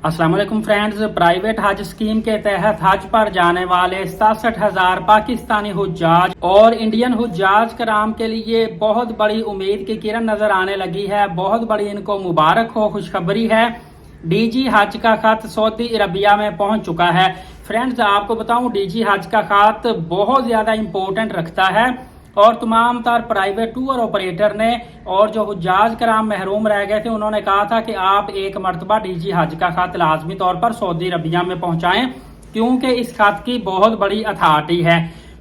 अस्सलाम वालेकुम friends. Private हज स्कीम के तहत हज पर जाने वाले 67,000 पाकिस्तानी हुज्जाज और इंडियन हुज्जाज कराम के लिए बहुत बड़ी उम्मीद की किरण नजर आने लगी है। बहुत बड़ी इनको मुबारक हो, खुशखबरी है। डीजी हज का खत सऊदी अरबिया में पहुंच चुका है। फ्रेंड्स, आपको बताऊं, डीजी हज का खत बहुत ज्यादा इंपॉर्टेंट रखता है और तमाम तर प्राइवेट टूर ऑपरेटर ने और जो हुज्जाज कराम महरूम रह गए थे उन्होंने कहा था कि आप एक मरतबा डीजी हज का खत लाजमी तौर पर सऊदी अरबिया में पहुंचाएं, क्योंकि इस खत की बहुत बड़ी अथॉरिटी है।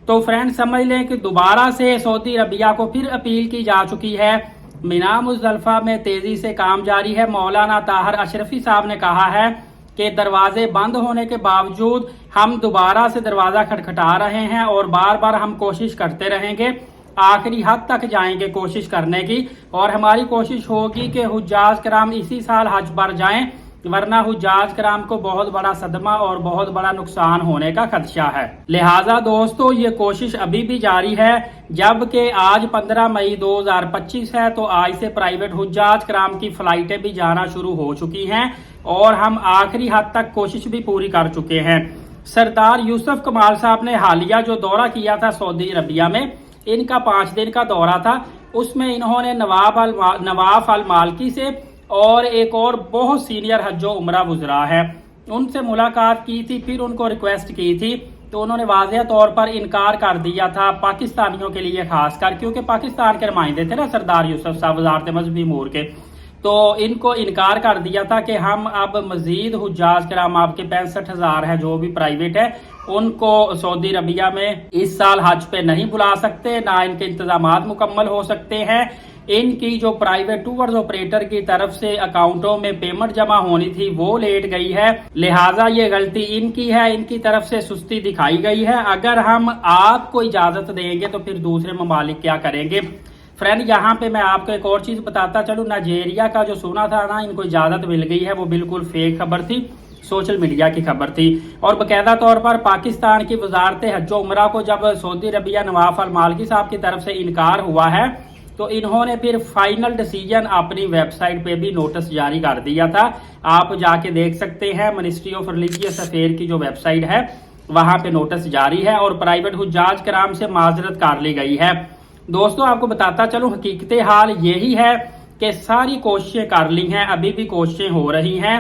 तो फ्रेंड्स, समझ लें कि दोबारा से सऊदी अरबिया को फिर अपील की जा चुकी है। मीना मुजदलिफा में तेजी से काम जारी है। मौलाना ताहर अशरफी साहब ने कहा है कि दरवाजे बंद होने के बावजूद हम दोबारा से दरवाजा खटखटा रहे हैं और बार बार हम कोशिश करते रहेंगे, आखिरी हद तक जाएंगे कोशिश करने की, और हमारी कोशिश होगी कि हुज्जाज कराम इसी साल हज पर जाएं, वरना हुज्जाज कराम को बहुत बड़ा सदमा और बहुत बड़ा नुकसान होने का खदशा है। लिहाजा दोस्तों, ये कोशिश अभी भी जारी है। जबकि आज 15 मई 2025 है, तो आज से प्राइवेट हुज्जाज कराम की फ्लाइटें भी जाना शुरू हो चुकी हैं और हम आखिरी हद तक कोशिश भी पूरी कर चुके हैं। सरदार यूसुफ कमाल साहब ने हालिया जो दौरा किया था सऊदी अरबिया में, इनका 5 दिन का दौरा था। उसमें इन्होंने नवाफ अल मालकी से और एक और बहुत सीनियर हज्जो उमरा गुजरा है उनसे मुलाकात की थी, फिर उनको रिक्वेस्ट की थी, तो उन्होंने वाज़ेह तौर पर इनकार कर दिया था पाकिस्तानियों के लिए खासकर, क्योंकि पाकिस्तान के नुमाइंदे थे ना सरदार यूसुफ साहब वज़ारत मज़हबी अमूर के, तो इनको इनकार कर दिया था कि हम अब मजीद हुज्जाज कराम आपके 65,000 है जो भी प्राइवेट है उनको सऊदी अरबिया में इस साल हज पे नहीं बुला सकते, ना इनके इंतजामात मुकम्मल हो सकते हैं। इनकी जो प्राइवेट टूर्स ऑपरेटर की तरफ से अकाउंटों में पेमेंट जमा होनी थी वो लेट गई है, लिहाजा ये गलती इनकी है, इनकी तरफ से सुस्ती दिखाई गई है। अगर हम आपको इजाजत देंगे तो फिर दूसरे ममालिक क्या करेंगे। फ्रेंड, यहाँ पे मैं आपको एक और चीज बताता चलूं, नाइजीरिया का जो सुना था ना इनको इजाजत मिल गई है, वो बिल्कुल फेक खबर थी, सोशल मीडिया की खबर थी। और बाकायदा तौर पर पाकिस्तान की वजारत हज उमरा को जब सऊदी अरबिया नवाफ अल मालकी साहब की तरफ से इनकार हुआ है, तो इन्होंने फिर फाइनल डिसीजन अपनी वेबसाइट पे भी नोटिस जारी कर दिया था। आप जाके देख सकते हैं, मिनिस्ट्री ऑफ रिलीजियस अफेयर की जो वेबसाइट है वहां पे नोटिस जारी है और प्राइवेट हुज्जाज कराम से माजरत कर ली गई है। दोस्तों, आपको बताता चलूं, हकीकत हाल यही है कि सारी कोशिशें कर ली हैं, अभी भी कोशिशें हो रही हैं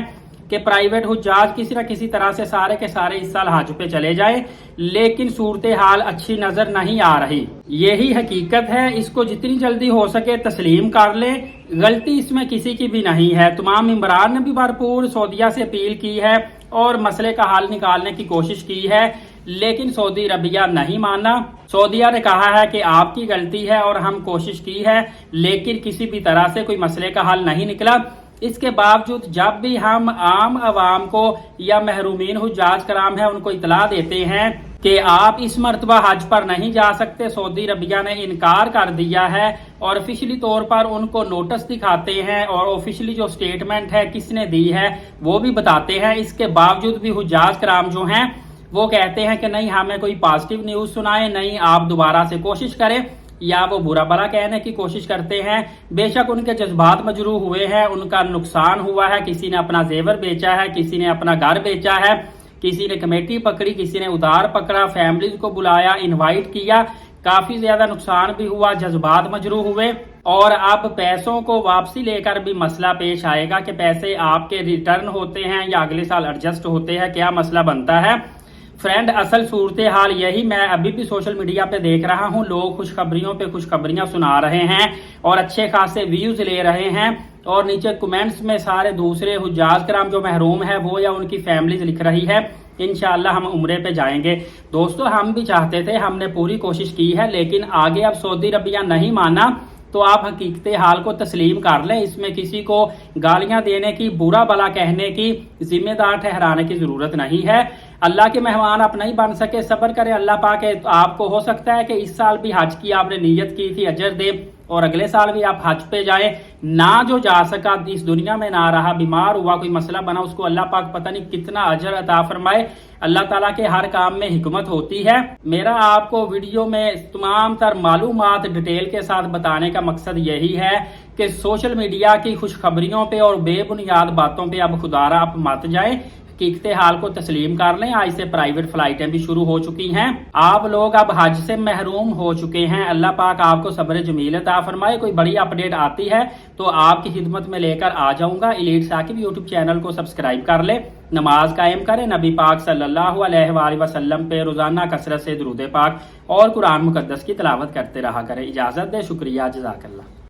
कि प्राइवेट हुज्जाज किसी न किसी तरह से सारे के सारे इस साल हज पे चले जाएं, लेकिन सूरत हाल अच्छी नजर नहीं आ रही। यही हकीकत है, इसको जितनी जल्दी हो सके तस्लीम कर लें। गलती इसमें किसी की भी नहीं है। तमाम इमरान ने भी भरपूर सऊदिया से अपील की है और मसले का हल निकालने की कोशिश की है, लेकिन सऊदी अरबिया नहीं माना। सऊदिया ने कहा है कि आपकी गलती है और हम कोशिश की है, लेकिन किसी भी तरह से कोई मसले का हल नहीं निकला। इसके बावजूद जब भी हम आम आवाम को या महरूमीन हुज्जाज कराम है उनको इतला देते हैं कि आप इस मरतबा हज पर नहीं जा सकते, सऊदी अरबिया ने इनकार कर दिया है और ऑफिशियली तौर पर उनको नोटिस दिखाते हैं और ऑफिशियली जो स्टेटमेंट है किसने दी है वो भी बताते हैं, इसके बावजूद भी हुज्जाज कराम जो हैं वो कहते हैं कि नहीं, हमें कोई पॉजिटिव न्यूज सुनाए, नहीं आप दोबारा से कोशिश करें, या वो बुरा भला कहने की कोशिश करते हैं। बेशक उनके जज्बात मजरू हुए हैं, उनका नुकसान हुआ है, किसी ने अपना जेवर बेचा है, किसी ने अपना घर बेचा है, किसी ने कमेटी पकड़ी, किसी ने उधार पकड़ा, फैमिलीज को बुलाया, इनवाइट किया, काफी ज्यादा नुकसान भी हुआ, जज्बात मजरू हुए। और अब पैसों को वापसी लेकर भी मसला पेश आएगा कि पैसे आपके रिटर्न होते हैं या अगले साल एडजस्ट होते हैं, क्या मसला बनता है। फ्रेंड, असल सूरत हाल यही मैं अभी भी सोशल मीडिया पे देख रहा हूँ, लोग खुशखबरियों पे खुशखबरियां सुना रहे हैं और अच्छे खासे व्यूज ले रहे हैं, और नीचे कमेंट्स में सारे दूसरे हुज्जाज कराम जो महरूम है वो या उनकी फैमिलीज लिख रही है इंशाल्लाह हम उम्रे पे जाएंगे। दोस्तों, हम भी चाहते थे, हमने पूरी कोशिश की है, लेकिन आगे अब सऊदी अरबिया नहीं माना तो आप हकीकत हाल को तस्लीम कर लें। इसमें किसी को गालियां देने की, बुरा भला कहने की, जिम्मेदार ठहराने की जरूरत नहीं है। अल्लाह के मेहमान आप नहीं बन सके, सब्र करें, अल्लाह पाक आपको हो सकता है कि इस साल भी हज की आपने नीयत की थी, अजर दे, और अगले साल भी आप हज पे जाएं। ना जो जा सका इस दुनिया में ना रहा, बीमार हुआ, कोई मसला बना, उसको अल्लाह पाक पता नहीं कितना अजर अता फरमाए। अल्लाह ताला के हर काम में हिकमत होती है। मेरा आपको वीडियो में तमाम तर मालूमात डिटेल के साथ बताने का मकसद यही है کہ سوشل میڈیا کی خوشخبریوں پہ اور بے بنیاد باتوں پہ اب خدارا آپ مت جائیں، حقیقت حال کو تسلیم کر لیں۔ آج سے پرائیویٹ فلائٹیں بھی شروع ہو چکی ہیں، آپ لوگ اب حج سے محروم ہو چکے ہیں۔ اللہ پاک آپ کو صبر جمیل عطا فرمائے۔ کوئی بڑی اپڈیٹ آتی ہے تو آپ کی خدمت میں لے کر آ جاؤں گا۔ ایلیٹ ثاقب یوٹیوب چینل کو سبسکرائب کر لیں، نماز قائم کریں، نبی پاک صلی اللہ علیہ وآلہ وسلم پہ روزانہ کثرت سے درود پاک اور قرآن مقدس کی تلاوت کرتے رہا کریں۔ اجازت دے، شکریہ، جزاک اللہ۔